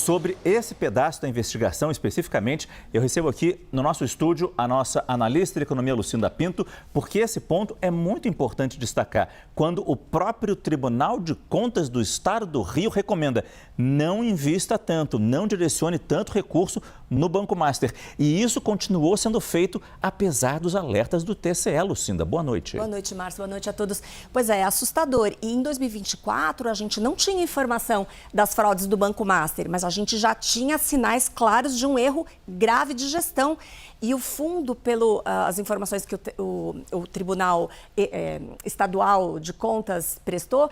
sobre esse pedaço da investigação especificamente, eu recebo aqui no nosso estúdio a nossa analista de economia, Lucinda Pinto, porque esse ponto é muito importante destacar. Quando o próprio Tribunal de Contas do Estado do Rio recomenda não invista tanto, não direcione tanto recurso no Banco Master. E isso continuou sendo feito apesar dos alertas do TCE, Lucinda. Boa noite. Boa noite, Márcio. Boa noite a todos. Pois é assustador. E em 2024 a gente não tinha informação das fraudes do Banco Master, mas a gente já tinha sinais claros de um erro grave de gestão. E o fundo, as informações que o Tribunal Estadual de Contas prestou,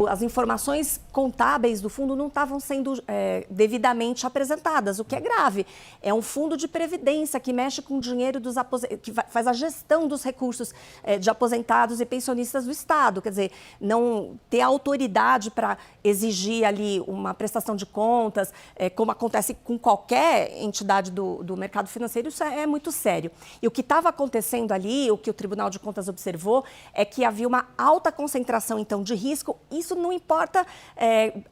as informações contábeis do fundo não estavam sendo devidamente apresentadas, o que é grave. É um fundo de previdência que mexe com o dinheiro que faz a gestão dos recursos de aposentados e pensionistas do Estado. Quer dizer, não ter autoridade para exigir ali uma prestação de contas, como acontece com qualquer entidade do mercado financeiro, isso é muito sério. E o que estava acontecendo ali, o que o Tribunal de Contas observou, é que havia uma alta concentração, então, de risco. Isso não importa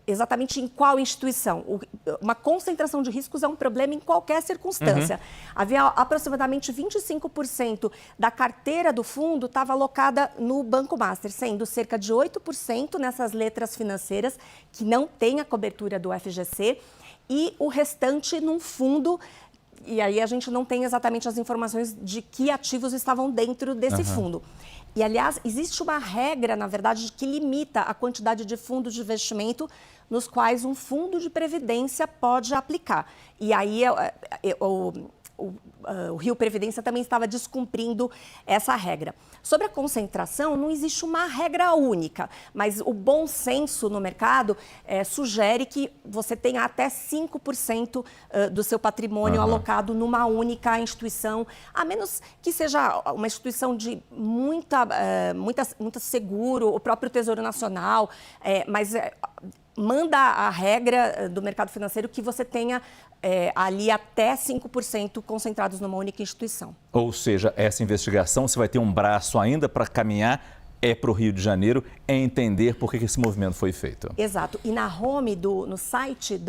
exatamente em qual instituição. Uma concentração de riscos é um problema em qualquer circunstância. Havia aproximadamente 25% da carteira do fundo estava alocada no Banco Master, sendo cerca de 8% nessas letras financeiras, que não tem a cobertura do FGC, e o restante num fundo. E aí a gente não tem exatamente as informações de que ativos estavam dentro desse fundo. E, aliás, existe uma regra, na verdade, que limita a quantidade de fundos de investimento nos quais um fundo de previdência pode aplicar. E aí o Rio Previdência também estava descumprindo essa regra. Sobre a concentração, não existe uma regra única, mas o bom senso no mercado sugere que você tenha até 5% do seu patrimônio alocado numa única instituição, a menos que seja uma instituição de muito seguro, o próprio Tesouro Nacional, mas manda a regra do mercado financeiro que você tenha ali até 5% concentrados numa única instituição. Ou seja, essa investigação, você vai ter um braço ainda para caminhar para o Rio de Janeiro, entender por que esse movimento foi feito. Exato. E na home, no site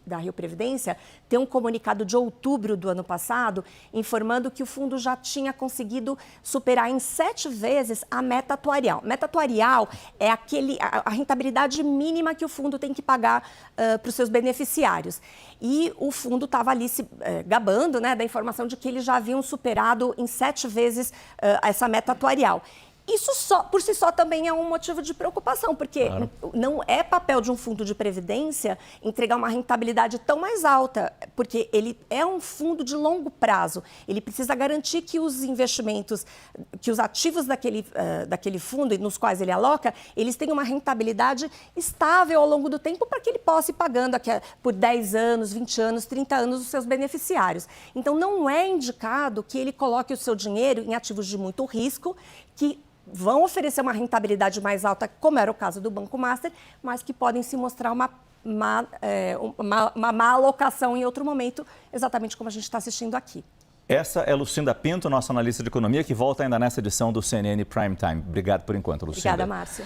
da Rio Previdência, tem um comunicado de outubro do ano passado, informando que o fundo já tinha conseguido superar em 7 vezes a meta atuarial. Meta atuarial é a rentabilidade mínima que o fundo tem que pagar para os seus beneficiários. E o fundo estava ali se gabando, né, da informação de que eles já haviam superado em 7 vezes essa meta atuarial. Isso por si só também é um motivo de preocupação, porque não é papel de um fundo de previdência entregar uma rentabilidade tão mais alta, porque ele é um fundo de longo prazo. Ele precisa garantir que os investimentos, que os ativos daquele fundo nos quais ele aloca, eles tenham uma rentabilidade estável ao longo do tempo para que ele possa ir pagando por 10 anos, 20 anos, 30 anos os seus beneficiários. Então, não é indicado que ele coloque o seu dinheiro em ativos de muito risco, que vão oferecer uma rentabilidade mais alta, como era o caso do Banco Master, mas que podem se mostrar uma má alocação em outro momento, exatamente como a gente está assistindo aqui. Essa é Lucinda Pinto, nossa analista de economia, que volta ainda nessa edição do CNN Prime Time. Obrigado por enquanto, Lucinda. Obrigada, Márcio.